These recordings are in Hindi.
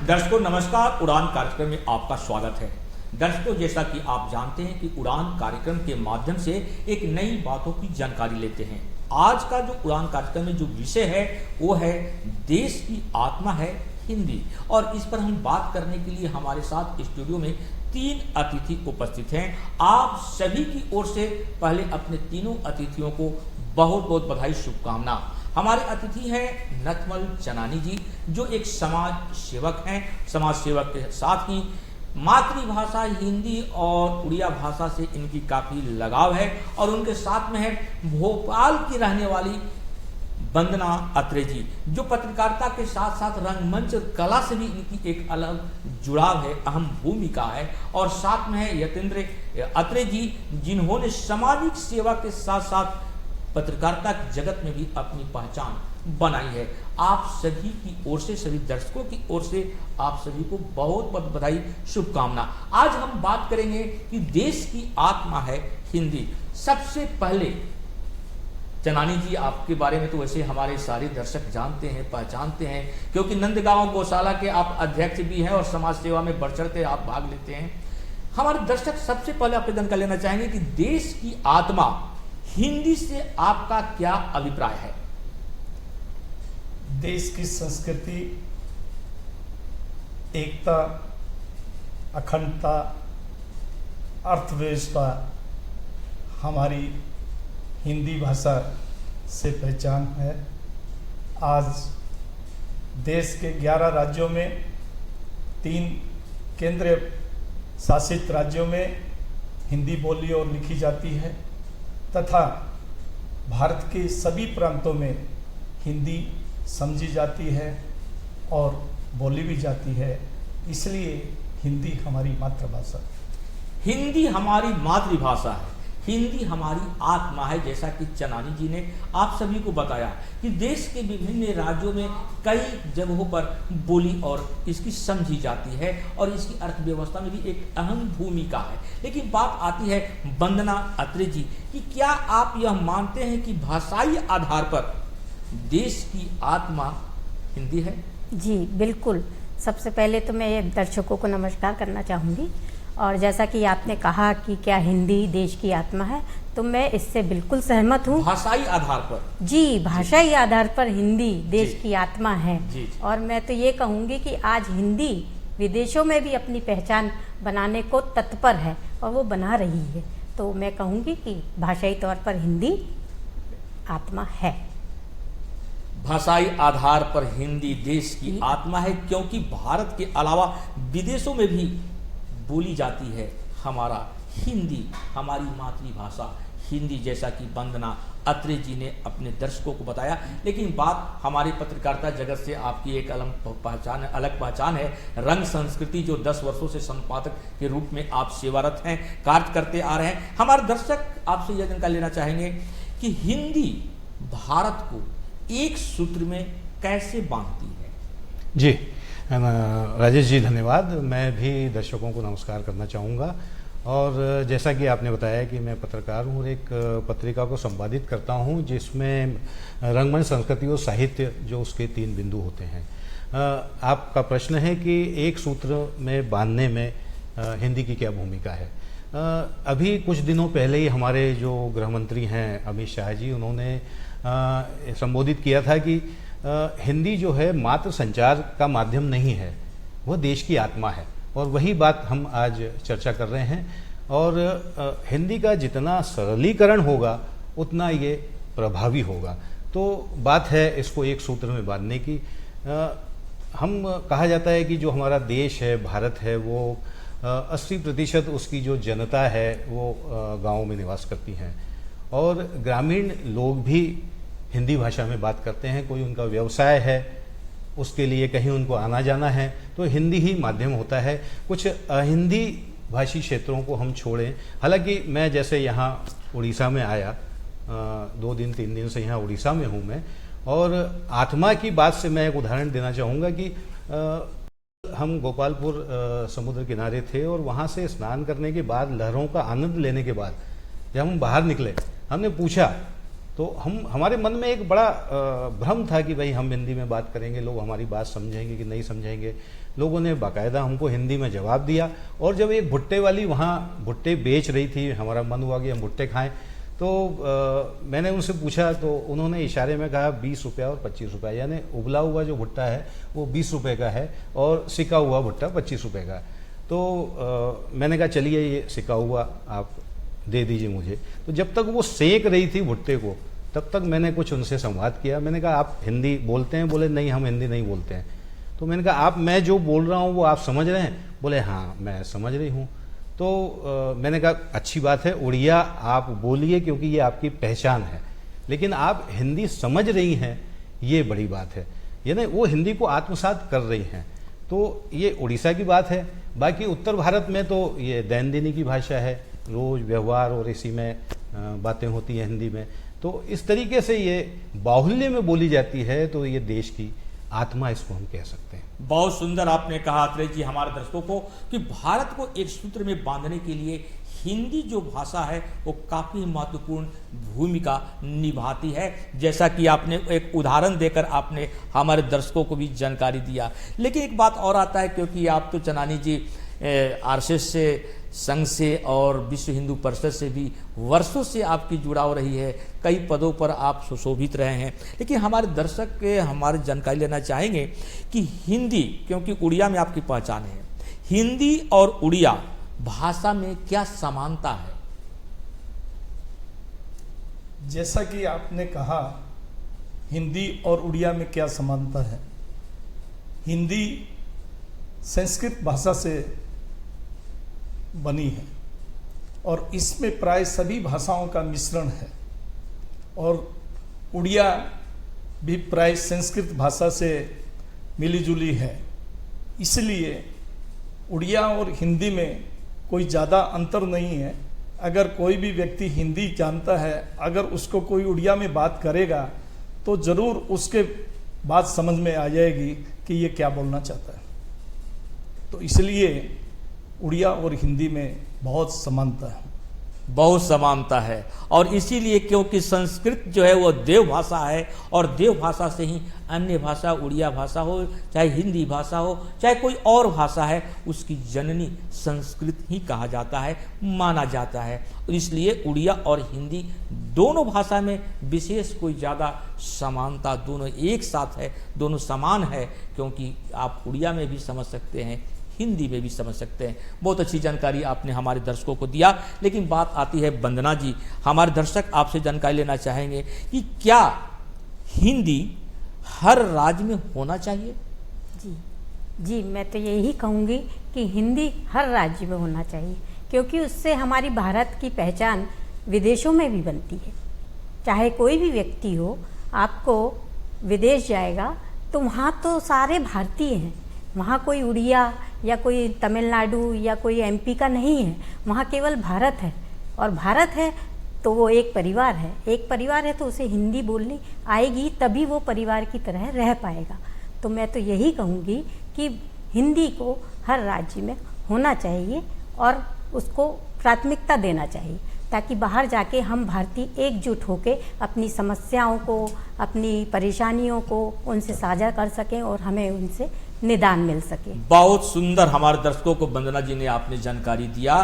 दर्शकों नमस्कार, उड़ान कार्यक्रम में आपका स्वागत है। दर्शकों, जैसा कि आप जानते हैं कि उड़ान कार्यक्रम के माध्यम से एक नई बातों की जानकारी लेते हैं। आज का जो उड़ान कार्यक्रम में जो विषय है वो है देश की आत्मा है हिंदी, और इस पर हम बात करने के लिए हमारे साथ स्टूडियो में 3 अतिथि उपस्थित हैं। आप सभी की ओर से पहले अपने तीनों अतिथियों को बहुत बहुत बधाई, शुभकामना। हमारे अतिथि हैं नथमल चनानी जी, जो एक समाज सेवक हैं। समाज सेवक के साथ ही मातृभाषा हिंदी और उड़िया भाषा से इनकी काफ़ी लगाव है, और उनके साथ में है भोपाल की रहने वाली वंदना अत्रे जी, जो पत्रकारिता के साथ साथ रंगमंच और कला से भी इनकी एक अलग जुड़ाव है, अहम भूमिका है। और साथ में है यतेंद्र अत्रे जी, जिन्होंने सामाजिक सेवा के साथ साथ पत्रकारिता के जगत में भी अपनी पहचान बनाई है। आप सभी की ओर से, सभी दर्शकों की ओर से आप सभी को बहुत बहुत बधाई, शुभकामना। आज हम बात करेंगे कि देश की आत्मा है हिंदी। सबसे पहले चनानी जी, आपके बारे में तो वैसे हमारे सारे दर्शक जानते हैं, पहचानते हैं, क्योंकि नंदगांव गौशाला के आप अध्यक्ष भी हैं और समाज सेवा में बढ़ चढ़ के आप भाग लेते हैं। हमारे दर्शक सबसे पहले आपसे जानकारी लेना चाहेंगे कि देश की आत्मा हिंदी से आपका क्या अभिप्राय है? देश की संस्कृति, एकता, अखंडता, अर्थव्यवस्था हमारी हिंदी भाषा से पहचान है। आज देश के 11 राज्यों में, 3 केंद्र शासित राज्यों में हिंदी बोली और लिखी जाती है, तथा भारत के सभी प्रांतों में हिंदी समझी जाती है और बोली भी जाती है। इसलिए हिंदी हमारी मातृभाषा है। हिंदी हमारी मातृभाषा है, हिंदी हमारी आत्मा है। जैसा कि चनानी जी ने आप सभी को बताया कि देश के विभिन्न राज्यों में कई जगहों पर बोली और इसकी समझी जाती है, और इसकी अर्थव्यवस्था में भी एक अहम भूमिका है। लेकिन बात आती है वंदना अत्रे जी कि क्या आप यह मानते हैं कि भाषाई आधार पर देश की आत्मा हिंदी है? जी बिल्कुल। सबसे पहले तो मैं दर्शकों को नमस्कार करना चाहूँगी, और जैसा कि आपने कहा कि क्या हिंदी देश की आत्मा है, तो मैं इससे बिल्कुल सहमत हूँ। भाषाई आधार पर? जी, भाषाई आधार पर हिंदी देश की आत्मा है। जी। और मैं तो ये कहूँगी कि आज हिंदी विदेशों में भी अपनी पहचान बनाने को तत्पर है, और वो बना रही है। तो मैं कहूँगी कि भाषाई तौर पर हिंदी आत्मा है। भाषाई आधार पर हिंदी देश की आत्मा है, क्योंकि भारत के अलावा विदेशों में भी बोली जाती है हमारा हिंदी, हमारी मातृभाषा हिंदी, जैसा कि वंदना अत्रे जी ने अपने दर्शकों को बताया। लेकिन बात हमारे पत्रकारिता जगत से आपकी एक अलग पहचान है, रंग संस्कृति, जो 10 वर्षों से संपादक के रूप में आप सेवारत हैं, कार्य करते आ रहे हैं। हमारे दर्शक आपसे यह जानकारी लेना चाहेंगे कि हिंदी भारत को एक सूत्र में कैसे बांधती है? जी राजेश जी, धन्यवाद। मैं भी दर्शकों को नमस्कार करना चाहूँगा। और जैसा कि आपने बताया कि मैं पत्रकार हूँ और एक पत्रिका को संपादित करता हूँ जिसमें रंगमंच, संस्कृति और साहित्य जो उसके 3 बिंदु होते हैं। आपका प्रश्न है कि एक सूत्र में बांधने में हिंदी की क्या भूमिका है। अभी कुछ दिनों पहले ही हमारे जो गृह मंत्री हैं अमित शाह जी, उन्होंने संबोधित किया था कि हिंदी जो है मात्र संचार का माध्यम नहीं है, वह देश की आत्मा है। और वही बात हम आज चर्चा कर रहे हैं। और हिंदी का जितना सरलीकरण होगा उतना ये प्रभावी होगा। तो बात है इसको एक सूत्र में बांधने की। हम कहा जाता है कि जो हमारा देश है, भारत है, वो 80% उसकी जो जनता है वो गाँव में निवास करती हैं, और ग्रामीण लोग भी हिंदी भाषा में बात करते हैं। कोई उनका व्यवसाय है, उसके लिए कहीं उनको आना जाना है, तो हिंदी ही माध्यम होता है। कुछ हिंदी भाषी क्षेत्रों को हम छोड़ें, हालांकि मैं जैसे यहाँ उड़ीसा में आया, 2 दिन 3 दिन से यहाँ उड़ीसा में हूँ मैं, और आत्मा की बात से मैं एक उदाहरण देना चाहूँगा कि हम गोपालपुर समुद्र किनारे थे, और वहाँ से स्नान करने के बाद, लहरों का आनंद लेने के बाद जब हम बाहर निकले, हमने पूछा तो हमारे मन में एक बड़ा भ्रम था कि भाई हम हिंदी में बात करेंगे, लोग हमारी बात समझेंगे कि नहीं समझेंगे। लोगों ने बाकायदा हमको हिंदी में जवाब दिया, और जब एक भुट्टे वाली वहाँ भुट्टे बेच रही थी, हमारा मन हुआ कि हम भुट्टे खाएं, तो मैंने उनसे पूछा, तो उन्होंने इशारे में कहा 20 रुपया और 25 रुपया, यानी उबला हुआ जो भुट्टा है वो 20 रुपये का है और सिका हुआ भुट्टा 25 रुपये का। तो मैंने कहा चलिए ये सिका हुआ आप दे दीजिए मुझे। तो जब तक वो सेक रही थी भुट्टे को, तब तक मैंने कुछ उनसे संवाद किया। मैंने कहा आप हिंदी बोलते हैं? बोले नहीं, हम हिंदी नहीं बोलते हैं। तो मैंने कहा आप, मैं जो बोल रहा हूँ वो आप समझ रहे हैं? बोले हाँ मैं समझ रही हूँ। तो मैंने कहा अच्छी बात है, उड़िया आप बोलिए क्योंकि ये आपकी पहचान है, लेकिन आप हिंदी समझ रही हैं ये बड़ी बात है, यानी वो हिंदी को आत्मसात कर रही हैं। तो ये उड़ीसा की बात है। बाकी उत्तर भारत में तो ये दैनंदिनी की भाषा है, रोज व्यवहार और इसी में बातें होती हैं हिंदी में। तो इस तरीके से ये बाहुल्य में बोली जाती है, तो ये देश की आत्मा इसको हम कह सकते हैं। बहुत सुंदर आपने कहा अत्रेय जी हमारे दर्शकों को कि भारत को एक सूत्र में बांधने के लिए हिंदी जो भाषा है वो काफ़ी महत्वपूर्ण भूमिका निभाती है, जैसा कि आपने एक उदाहरण देकर आपने हमारे दर्शकों को भी जानकारी दिया। लेकिन एक बात और आता है, क्योंकि आप तो चनानी जी आरएसएस से, संघ से और विश्व हिंदू परिषद से भी वर्षों से आपकी जुड़ाव रही है, कई पदों पर आप सुशोभित रहे हैं। लेकिन हमारे दर्शक के हमारी जानकारी लेना चाहेंगे कि हिंदी, क्योंकि उड़िया में आपकी पहचान है, हिंदी और उड़िया भाषा में क्या समानता है? जैसा कि आपने कहा हिंदी और उड़िया में क्या समानता है, हिंदी संस्कृत भाषा से बनी है और इसमें प्राय सभी भाषाओं का मिश्रण है, और उड़िया भी प्राय संस्कृत भाषा से मिलीजुली है। इसलिए उड़िया और हिंदी में कोई ज़्यादा अंतर नहीं है। अगर कोई भी व्यक्ति हिंदी जानता है, अगर उसको कोई उड़िया में बात करेगा तो ज़रूर उसके बात समझ में आ जाएगी कि ये क्या बोलना चाहता है। तो इसलिए उड़िया और हिंदी में बहुत समानता है, बहुत समानता है। और इसीलिए क्योंकि संस्कृत जो है वो देव भाषा है, और देव भाषा से ही अन्य भाषा, उड़िया भाषा हो चाहे हिंदी भाषा हो चाहे कोई और भाषा है, उसकी जननी संस्कृत ही कहा जाता है, माना जाता है। और इसलिए उड़िया और हिंदी दोनों भाषा में विशेष कोई ज़्यादा समानता, दोनों एक साथ है, दोनों समान है, क्योंकि आप उड़िया में भी समझ सकते हैं, हिंदी में भी समझ सकते हैं। बहुत अच्छी जानकारी आपने हमारे दर्शकों को दिया। लेकिन बात आती है वंदना जी, हमारे दर्शक आपसे जानकारी लेना चाहेंगे कि क्या हिंदी हर राज्य में होना चाहिए? जी, मैं तो यही कहूँगी कि हिंदी हर राज्य में होना चाहिए, क्योंकि उससे हमारी भारत की पहचान विदेशों में भी बनती है। चाहे कोई भी व्यक्ति हो, आपको विदेश जाएगा तो वहाँ तो सारे भारतीय हैं, वहाँ कोई उड़िया या कोई तमिलनाडु या कोई एमपी का नहीं है, वहाँ केवल भारत है। और भारत है तो वो एक परिवार है, एक परिवार है तो उसे हिंदी बोलनी आएगी, तभी वो परिवार की तरह रह पाएगा। तो मैं तो यही कहूँगी कि हिंदी को हर राज्य में होना चाहिए और उसको प्राथमिकता देना चाहिए, ताकि बाहर जाके हम भारतीय एकजुट होकर अपनी समस्याओं को, अपनी परेशानियों को उनसे साझा कर सकें और हमें उनसे निदान मिल सके। बहुत सुंदर हमारे दर्शकों को वंदना जी ने आपने जानकारी दिया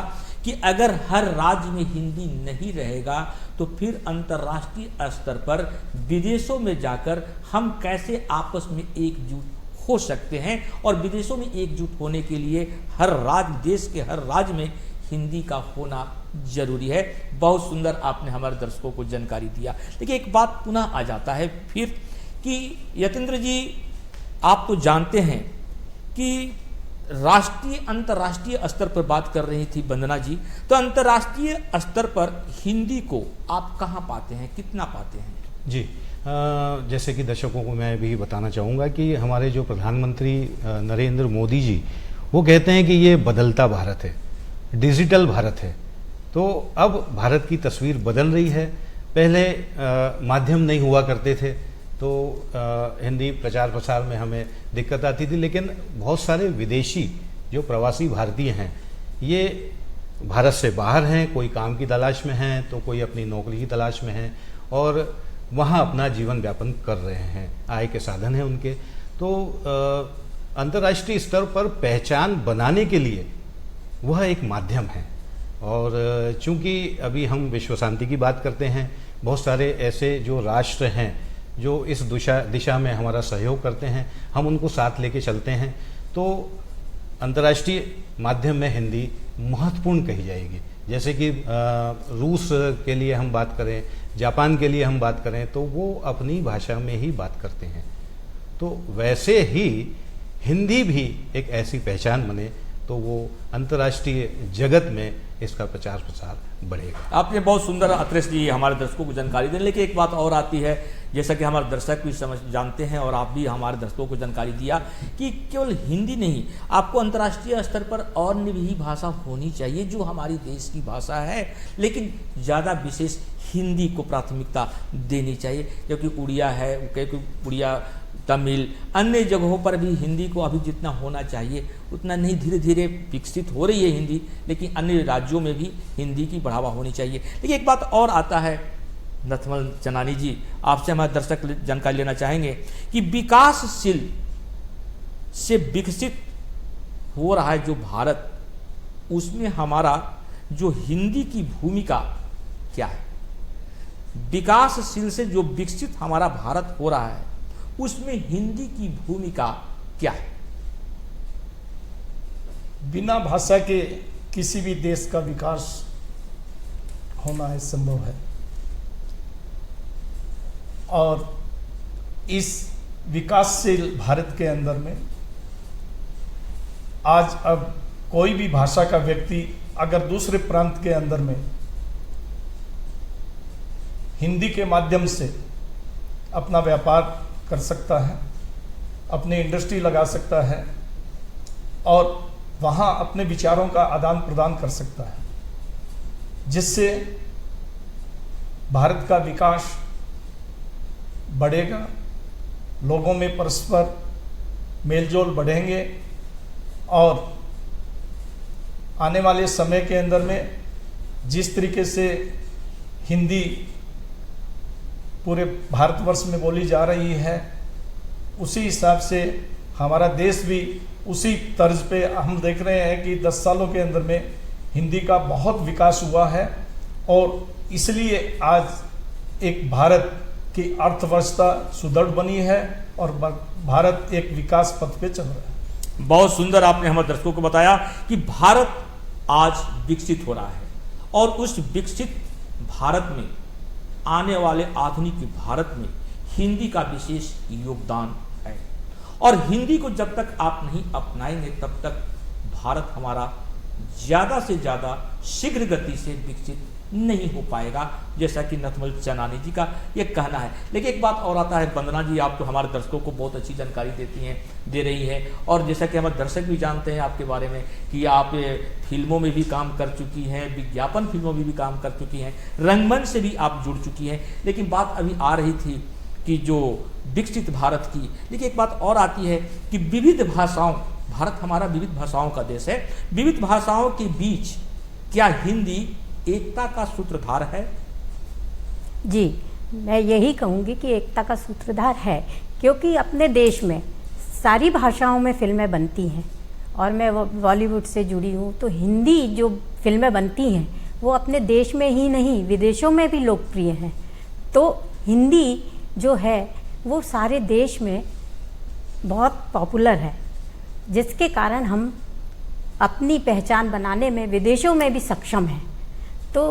कि अगर हर राज्य में हिंदी नहीं रहेगा तो फिर अंतर्राष्ट्रीय स्तर पर विदेशों में जाकर हम कैसे आपस में एकजुट हो सकते हैं, और विदेशों में एकजुट होने के लिए हर राज्य, देश के हर राज्य में हिंदी का होना जरूरी है। बहुत सुंदर आपने हमारे दर्शकों को जानकारी दिया। लेकिन एक बात पुनः आ जाता है फिर कि यतेंद्र जी, आप तो जानते हैं कि राष्ट्रीय अंतर्राष्ट्रीय स्तर पर बात कर रही थी वंदना जी, तो अंतर्राष्ट्रीय स्तर पर हिंदी को आप कहाँ पाते हैं, कितना पाते हैं? जी, जैसे कि दर्शकों को मैं भी बताना चाहूँगा कि हमारे जो प्रधानमंत्री नरेंद्र मोदी जी, वो कहते हैं कि ये बदलता भारत है, डिजिटल भारत है। तो अब भारत की तस्वीर बदल रही है। पहले माध्यम नहीं हुआ करते थे, तो हिंदी प्रचार प्रसार में हमें दिक्कत आती थी, लेकिन बहुत सारे विदेशी जो प्रवासी भारतीय हैं, ये भारत से बाहर हैं, कोई काम की तलाश में हैं तो कोई अपनी नौकरी की तलाश में हैं, और वहाँ अपना जीवन व्यापन कर रहे हैं, आय के साधन हैं उनके। तो अंतर्राष्ट्रीय स्तर पर पहचान बनाने के लिए वह एक माध्यम है। और चूंकि अभी हम विश्व शांति की बात करते हैं, बहुत सारे ऐसे जो राष्ट्र हैं जो इस दिशा में हमारा सहयोग करते हैं, हम उनको साथ लेके चलते हैं, तो अंतर्राष्ट्रीय माध्यम में हिंदी महत्वपूर्ण कही जाएगी। जैसे कि रूस के लिए हम बात करें, जापान के लिए हम बात करें, तो वो अपनी भाषा में ही बात करते हैं। तो वैसे ही हिंदी भी एक ऐसी पहचान बने तो वो अंतर्राष्ट्रीय जगत में इसका प्रचार प्रसार बढ़ेगा। आपने बहुत सुंदर अतरेश जी हमारे दर्शकों को जानकारी दें, लेकिन एक बात और आती है, जैसा कि हमारे दर्शक भी समझ जानते हैं और आप भी हमारे दर्शकों को जानकारी दिया कि केवल हिंदी नहीं, आपको अंतर्राष्ट्रीय स्तर पर और भी भाषा होनी चाहिए जो हमारी देश की भाषा है, लेकिन ज़्यादा विशेष हिंदी को प्राथमिकता देनी चाहिए, क्योंकि उड़िया है, क्योंकि उड़िया, तमिल, अन्य जगहों पर भी हिंदी को अभी जितना होना चाहिए उतना नहीं, धीरे धीरे विकसित हो रही है हिंदी, लेकिन अन्य राज्यों में भी हिंदी की बढ़ावा होनी चाहिए। लेकिन एक बात और आता है नथमल चनानी जी, आपसे हमारे दर्शक जानकारी लेना चाहेंगे कि विकासशील से विकसित हो रहा है जो भारत, उसमें हमारा जो हिंदी की भूमिका क्या है? विकासशील से जो विकसित हमारा भारत हो रहा है उसमें हिंदी की भूमिका क्या है? बिना भाषा के किसी भी देश का विकास होना असंभव है, और इस विकासशील भारत के अंदर में आज अब कोई भी भाषा का व्यक्ति अगर दूसरे प्रांत के अंदर में हिंदी के माध्यम से अपना व्यापार कर सकता है, अपनी इंडस्ट्री लगा सकता है और वहाँ अपने विचारों का आदान प्रदान कर सकता है, जिससे भारत का विकास बढ़ेगा, लोगों में परस्पर मेलजोल बढ़ेंगे और आने वाले समय के अंदर में जिस तरीके से हिंदी पूरे भारतवर्ष में बोली जा रही है, उसी हिसाब से हमारा देश भी उसी तर्ज पे हम देख रहे हैं कि 10 सालों के अंदर में हिंदी का बहुत विकास हुआ है, और इसलिए आज एक भारत की अर्थव्यवस्था सुदृढ़ बनी है और भारत एक विकास पथ पे चल रहा है। बहुत सुंदर आपने हमारे दर्शकों को बताया कि भारत आज विकसित हो रहा है, और उस विकसित भारत में, आने वाले आधुनिक भारत में हिंदी का विशेष योगदान है, और हिंदी को जब तक आप नहीं अपनाएंगे तब तक भारत हमारा ज़्यादा से ज़्यादा शीघ्र गति से विकसित नहीं हो पाएगा, जैसा कि नथमल चनानी जी का ये कहना है। लेकिन एक बात और आता है, वंदना जी आप तो हमारे दर्शकों को बहुत अच्छी जानकारी दे रही हैं, और जैसा कि हमारे दर्शक भी जानते हैं आपके बारे में कि आप फिल्मों में भी काम कर चुकी हैं, विज्ञापन फिल्मों में भी काम कर चुकी हैं, रंगमंच से भी आप जुड़ चुकी हैं। लेकिन बात अभी आ रही थी कि जो विकसित भारत की, लेकिन एक बात और आती है कि विविध भाषाओं, भारत हमारा विविध भाषाओं का देश है, विविध भाषाओं के बीच क्या हिंदी एकता का सूत्रधार है? जी, मैं यही कहूँगी कि एकता का सूत्रधार है, क्योंकि अपने देश में सारी भाषाओं में फिल्में बनती हैं, और मैं बॉलीवुड से जुड़ी हूँ, तो हिंदी जो फिल्में बनती हैं वो अपने देश में ही नहीं विदेशों में भी लोकप्रिय हैं। तो हिंदी जो है वो सारे देश में बहुत पॉपुलर है, जिसके कारण हम अपनी पहचान बनाने में विदेशों में भी सक्षम हैं। तो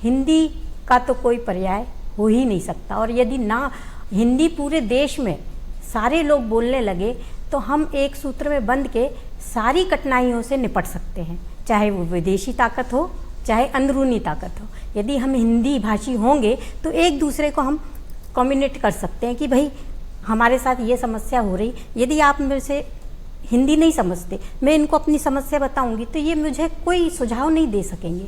हिंदी का तो कोई पर्याय हो ही नहीं सकता, और यदि ना हिंदी पूरे देश में सारे लोग बोलने लगे तो हम एक सूत्र में बंध के सारी कठिनाइयों से निपट सकते हैं, चाहे वो विदेशी ताकत हो चाहे अंदरूनी ताकत हो। यदि हम हिंदी भाषी होंगे तो एक दूसरे को हम कम्युनिकेट कर सकते हैं कि भाई हमारे साथ ये समस्या हो रही, यदि आप मेरे से हिंदी नहीं समझते, मैं इनको अपनी समस्या बताऊंगी तो ये मुझे कोई सुझाव नहीं दे सकेंगे।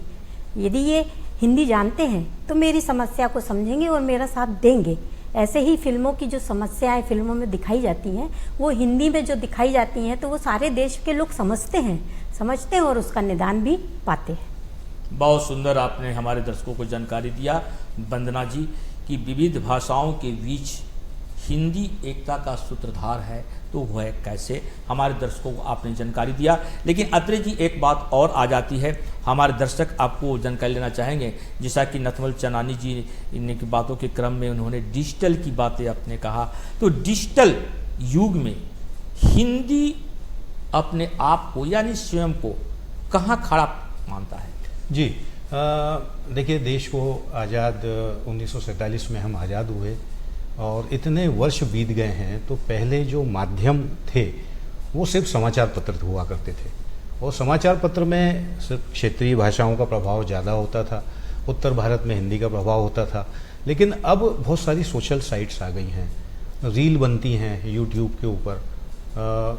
यदि ये हिंदी जानते हैं तो मेरी समस्या को समझेंगे और मेरा साथ देंगे। ऐसे ही फिल्मों की जो समस्याएं फिल्मों में दिखाई जाती हैं वो हिंदी में जो दिखाई जाती हैं तो वो सारे देश के लोग समझते हैं और उसका निदान भी पाते हैं। बहुत सुंदर आपने हमारे दर्शकों को जानकारी दिया वंदना जी कि विविध भाषाओं के बीच हिंदी एकता का सूत्रधार है, तो वह कैसे, हमारे दर्शकों को आपने जानकारी दिया। लेकिन अत्रे जी, एक बात और आ जाती है, हमारे दर्शक आपको जानकारी लेना चाहेंगे, जैसा कि नथमल चनानी जी इन की बातों के क्रम में उन्होंने डिजिटल की बातें आपने कहा, तो डिजिटल युग में हिंदी अपने आप को यानी स्वयं को कहाँ खड़ा मानता है? जी, देखिए, देश को आज़ाद 1947 में हम आज़ाद हुए और इतने वर्ष बीत गए हैं, तो पहले जो माध्यम थे वो सिर्फ समाचार पत्र हुआ करते थे, और समाचार पत्र में सिर्फ क्षेत्रीय भाषाओं का प्रभाव ज़्यादा होता था, उत्तर भारत में हिंदी का प्रभाव होता था। लेकिन अब बहुत सारी सोशल साइट्स आ गई हैं, रील बनती हैं यूट्यूब के ऊपर,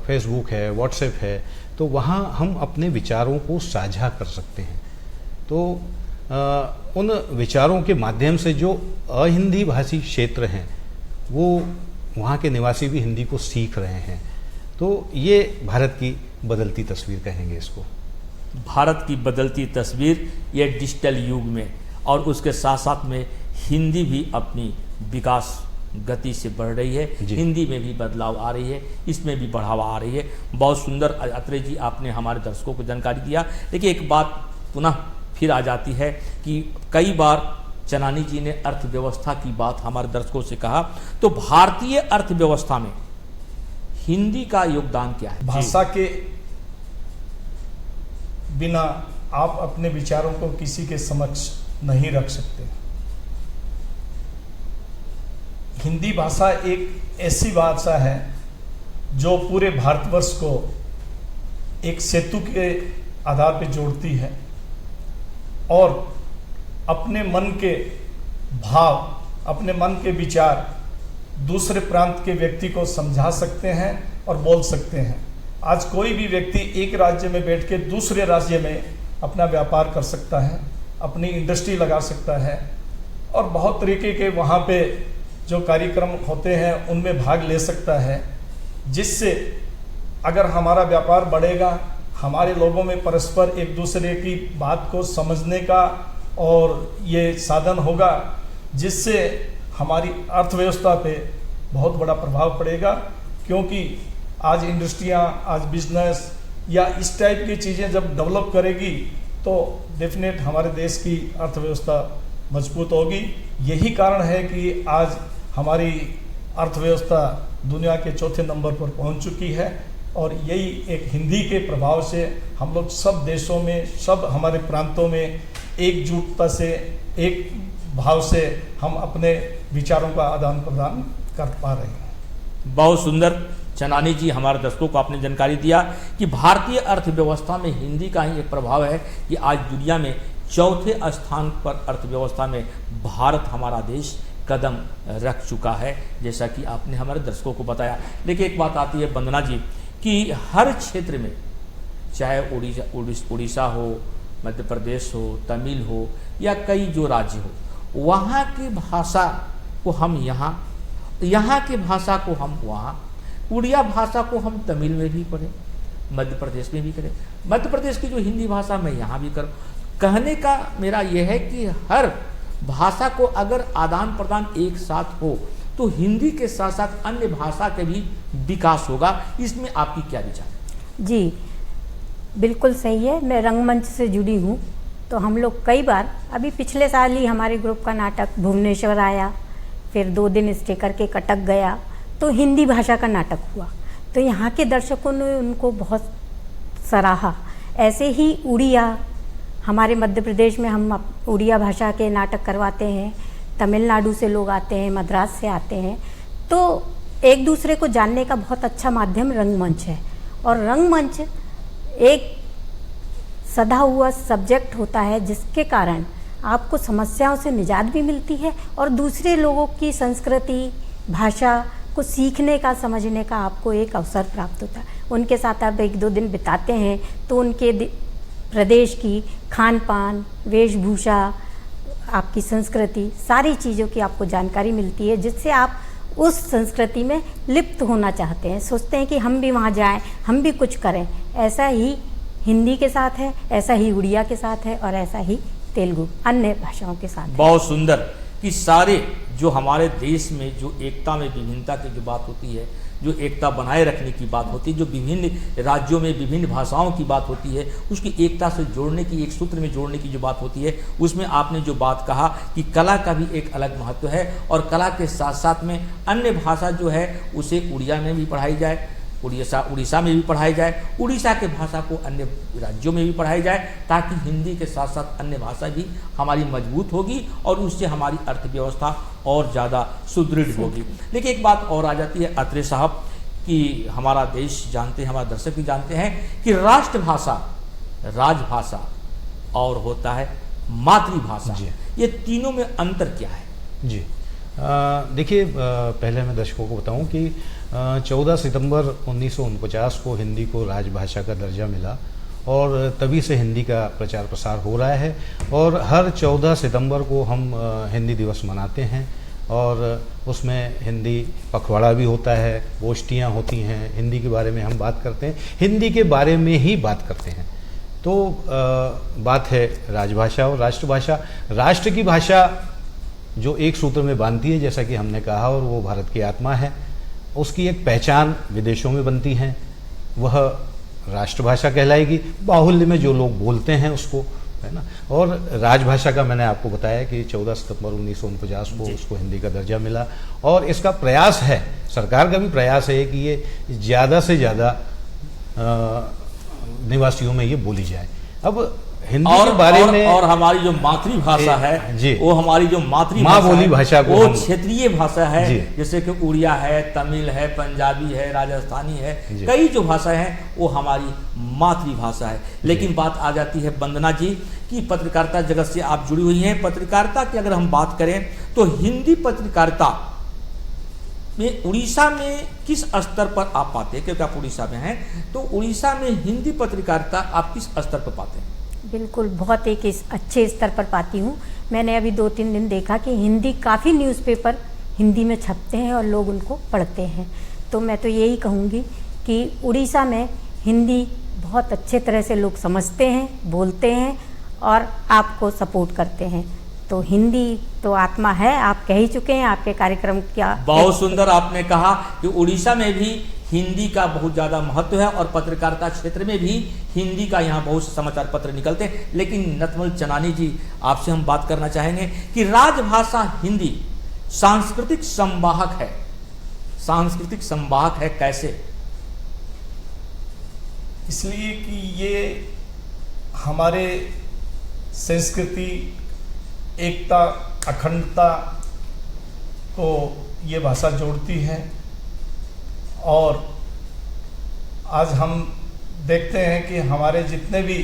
फेसबुक है, व्हाट्सएप है, तो वहाँ हम अपने विचारों को साझा कर सकते हैं। तो उन विचारों के माध्यम से जो अहिंदी भाषी क्षेत्र हैं वो वहाँ के निवासी भी हिंदी को सीख रहे हैं। तो ये भारत की बदलती तस्वीर कहेंगे इसको, भारत की बदलती तस्वीर ये डिजिटल युग में, और उसके साथ साथ में हिंदी भी अपनी विकास गति से बढ़ रही है, हिंदी में भी बदलाव आ रही है, इसमें भी बढ़ावा आ रही है। बहुत सुंदर अत्रे जी आपने हमारे दर्शकों को जानकारी दिया। लेकिन एक बात पुनः फिर आ जाती है कि कई बार चनानी जी ने अर्थव्यवस्था की बात हमारे दर्शकों से कहा, तो भारतीय अर्थव्यवस्था में हिंदी का योगदान क्या है? भाषा के बिना आप अपने विचारों को किसी के समक्ष नहीं रख सकते। हिंदी भाषा एक ऐसी भाषा है जो पूरे भारतवर्ष को एक सेतु के आधार पर जोड़ती है और अपने मन के भाव, अपने मन के विचार दूसरे प्रांत के व्यक्ति को समझा सकते हैं और बोल सकते हैं। आज कोई भी व्यक्ति एक राज्य में बैठ के दूसरे राज्य में अपना व्यापार कर सकता है, अपनी इंडस्ट्री लगा सकता है, और बहुत तरीके के वहाँ पे जो कार्यक्रम होते हैं उनमें भाग ले सकता है, जिससे अगर हमारा व्यापार बढ़ेगा, हमारे लोगों में परस्पर एक दूसरे की बात को समझने का और ये साधन होगा, जिससे हमारी अर्थव्यवस्था पे बहुत बड़ा प्रभाव पड़ेगा। क्योंकि आज इंडस्ट्रियाँ, आज बिजनेस या इस टाइप की चीज़ें जब डेवलप करेगी तो डेफिनेट हमारे देश की अर्थव्यवस्था मजबूत होगी। यही कारण है कि आज हमारी अर्थव्यवस्था दुनिया के चौथे नंबर पर पहुंच चुकी है, और यही एक हिंदी के प्रभाव से हम लोग सब देशों में, सब हमारे प्रांतों में एकजुटता से, एक भाव से हम अपने विचारों का आदान प्रदान कर पा रहे हैं। बहुत सुंदर चनानी जी, हमारे दर्शकों को आपने जानकारी दिया कि भारतीय अर्थव्यवस्था में हिंदी का ही एक प्रभाव है कि आज दुनिया में चौथे स्थान पर अर्थव्यवस्था में भारत, हमारा देश कदम रख चुका है, जैसा कि आपने हमारे दर्शकों को बताया। लेकिन एक बात आती है वंदना जी कि हर क्षेत्र में, चाहे उड़ीसा हो, मध्य प्रदेश हो, तमिल हो या कई जो राज्य हो, वहाँ की भाषा को हम यहाँ की भाषा को हम वहाँ, उड़िया भाषा को हम तमिल में भी पढ़ें, मध्य प्रदेश में भी करें, मध्य प्रदेश की जो हिंदी भाषा मैं यहाँ भी करूँ। कहने का मेरा यह है कि हर भाषा को अगर आदान प्रदान एक साथ हो तो हिंदी के साथ साथ अन्य भाषा के भी विकास होगा। इसमें आपकी क्या विचार है? जी बिल्कुल सही है। मैं रंगमंच से जुड़ी हूँ, तो हम लोग कई बार, अभी पिछले साल ही हमारे ग्रुप का नाटक भुवनेश्वर आया, फिर 2 दिन स्टे करके कटक गया, तो हिंदी भाषा का नाटक हुआ, तो यहाँ के दर्शकों ने उनको बहुत सराहा। ऐसे ही उड़िया, हमारे मध्य प्रदेश में हम उड़िया भाषा के नाटक करवाते हैं, तमिलनाडु से लोग आते हैं, मद्रास से आते हैं, तो एक दूसरे को जानने का बहुत अच्छा माध्यम रंगमंच है। और रंगमंच एक सधा हुआ सब्जेक्ट होता है, जिसके कारण आपको समस्याओं से निजात भी मिलती है और दूसरे लोगों की संस्कृति, भाषा को सीखने का, समझने का आपको एक अवसर प्राप्त होता है। उनके साथ आप 1-2 दिन बिताते हैं तो उनके प्रदेश की खान पान, वेशभूषा, आपकी संस्कृति, सारी चीज़ों की आपको जानकारी मिलती है, जिससे आप उस संस्कृति में लिप्त होना चाहते हैं, सोचते हैं कि हम भी वहाँ जाएं, हम भी कुछ करें। ऐसा ही हिंदी के साथ है, ऐसा ही उड़िया के साथ है और ऐसा ही तेलुगु, अन्य भाषाओं के साथ। बहुत सुंदर कि सारे जो हमारे देश में जो एकता में विभिन्नता की जो बात होती है, जो एकता बनाए रखने की बात होती है, जो विभिन्न राज्यों में विभिन्न भाषाओं की बात होती है, उसकी एकता से जोड़ने की, एक सूत्र में जोड़ने की जो बात होती है, उसमें आपने जो बात कहा कि कला का भी एक अलग महत्व है और कला के साथ साथ में अन्य भाषा जो है उसे उड़िया में भी पढ़ाई जाए, उड़ीसा में भी पढ़ाई जाए, उड़ीसा के भाषा को अन्य राज्यों में भी पढ़ाई जाए, ताकि हिंदी के साथ साथ अन्य भाषा भी हमारी मजबूत होगी और उससे हमारी अर्थव्यवस्था और ज़्यादा सुदृढ़ होगी। लेकिन एक बात और आ जाती है अत्रे साहब कि हमारा देश जानते हैं, हमारे दर्शक भी जानते हैं कि राष्ट्रभाषा, राजभाषा और होता है मातृभाषा, ये तीनों में अंतर क्या है? जी देखिए, पहले मैं दर्शकों को बताऊं कि 14 सितंबर 1949 को हिंदी को राजभाषा का दर्जा मिला और तभी से हिंदी का प्रचार प्रसार हो रहा है और हर 14 सितंबर को हम हिंदी दिवस मनाते हैं और उसमें हिंदी पखवाड़ा भी होता है, गोष्ठियाँ होती हैं, हिंदी के बारे में हम बात करते हैं, हिंदी के बारे में ही बात करते हैं। तो बात है राजभाषा और राष्ट्रभाषा। राष्ट्र की भाषा जो एक सूत्र में बांधती है, जैसा कि हमने कहा, और वो भारत की आत्मा है, उसकी एक पहचान विदेशों में बनती है, वह राष्ट्रभाषा कहलाएगी। बाहुल्य में जो लोग बोलते हैं उसको, है ना। और राजभाषा का मैंने आपको बताया कि 14 सितंबर 1949 को उसको हिंदी का दर्जा मिला और इसका प्रयास है, सरकार का भी प्रयास है कि ये ज़्यादा से ज़्यादा निवासियों में ये बोली जाए। अब हिंदी के बारे में और हमारी जो मातृभाषा है वो हमारी जो मातृभाषा माँ बोली भाषा वो क्षेत्रीय भाषा है, जैसे कि उड़िया है, तमिल है, पंजाबी है, राजस्थानी है, कई जो भाषा है वो हमारी मातृभाषा है। लेकिन बात आ जाती है वंदना जी कि पत्रकारिता जगत से आप जुड़ी हुई हैं। पत्रकारिता की अगर हम बात करें तो हिंदी पत्रकारिता में उड़ीसा में किस स्तर पर आप पाते हैं, क्योंकि आप उड़ीसा में हैं, तो उड़ीसा में हिंदी पत्रकारिता आप किस स्तर पर पाते हैं? बिल्कुल, बहुत एक अच्छे स्तर पर पाती हूँ। मैंने अभी 2-3 दिन देखा कि हिंदी काफ़ी न्यूज़पेपर हिंदी में छपते हैं और लोग उनको पढ़ते हैं। तो मैं तो यही कहूँगी कि उड़ीसा में हिंदी बहुत अच्छे तरह से लोग समझते हैं, बोलते हैं और आपको सपोर्ट करते हैं। तो हिंदी तो आत्मा है, आप कह ही चुके हैं आपके कार्यक्रम क्या। बहुत सुंदर आपने कहा कि उड़ीसा में भी हिंदी का बहुत ज़्यादा महत्व है और पत्रकारिता क्षेत्र में भी हिंदी का यहाँ बहुत से समाचार पत्र निकलते हैं। लेकिन नथमल चनानी जी, आपसे हम बात करना चाहेंगे कि राजभाषा हिंदी सांस्कृतिक संवाहक है, सांस्कृतिक संवाहक है, कैसे? इसलिए कि ये हमारे संस्कृति, एकता, अखंडता को ये भाषा जोड़ती है। और आज हम देखते हैं कि हमारे जितने भी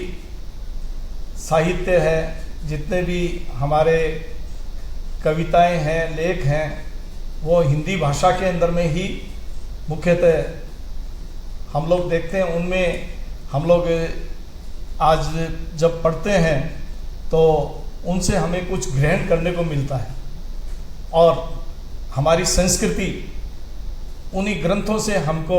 साहित्य है, जितने भी हमारे कविताएं हैं, लेख हैं, वो हिंदी भाषा के अंदर में ही मुख्यतः हम लोग देखते हैं। उनमें हम लोग आज जब पढ़ते हैं तो उनसे हमें कुछ ग्रहण करने को मिलता है और हमारी संस्कृति उन्हीं ग्रंथों से हमको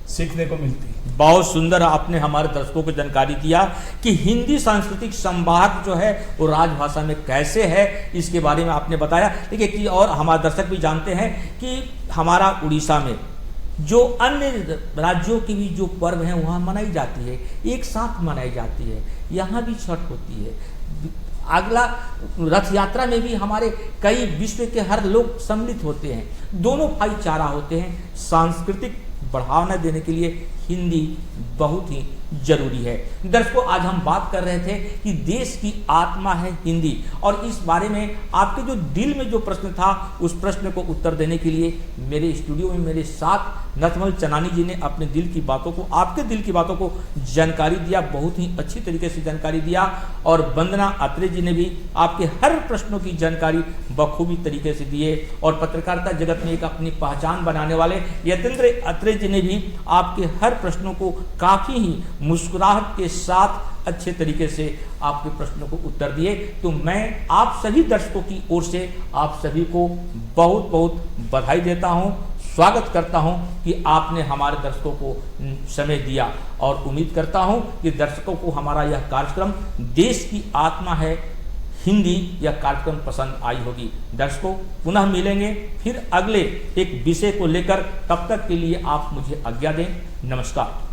सीखने को मिलती है। बहुत सुंदर आपने हमारे दर्शकों को जानकारी दिया कि हिंदी सांस्कृतिक संवाहक जो है वो राजभाषा में कैसे है, इसके बारे में आपने बताया। लेकिन एक चीज़ और हमारे दर्शक भी जानते हैं कि हमारा उड़ीसा में जो अन्य राज्यों की भी जो पर्व हैं वहाँ मनाई जाती है, एक साथ मनाई जाती है, यहाँ भी छठ होती है। अगला रथ यात्रा में भी हमारे कई विश्व के हर लोग सम्मिलित होते हैं, दोनों भाईचारा होते हैं। सांस्कृतिक बढ़ावा देने के लिए हिंदी बहुत ही जरूरी है। दर्शकों, आज हम बात कर रहे थे कि देश की आत्मा है हिंदी, और इस बारे में आपके जो दिल में जो प्रश्न था उस प्रश्न को उत्तर देने के लिए मेरे स्टूडियो में मेरे साथ नथमल चनानी जी ने अपने दिल की बातों को, आपके दिल की बातों को जानकारी दिया, बहुत ही अच्छी तरीके से जानकारी दिया। और वंदना अत्रे जी ने भी आपके हर प्रश्नों की जानकारी बखूबी तरीके से दिए। और पत्रकारिता जगत में एक अपनी पहचान बनाने वाले यतेंद्र अत्रे जी ने भी आपके हर प्रश्नों को काफ़ी ही मुस्कुराहट के साथ अच्छे तरीके से आपके प्रश्नों को उत्तर दिए। तो मैं आप सभी दर्शकों की ओर से आप सभी को बहुत बहुत बधाई देता हूं, स्वागत करता हूं कि आपने हमारे दर्शकों को समय दिया, और उम्मीद करता हूं कि दर्शकों को हमारा यह कार्यक्रम देश की आत्मा है हिंदी यह कार्यक्रम पसंद आई होगी। दर्शकों, पुनः मिलेंगे फिर अगले एक विषय को लेकर। तब तक के लिए आप मुझे आज्ञा दें। नमस्कार।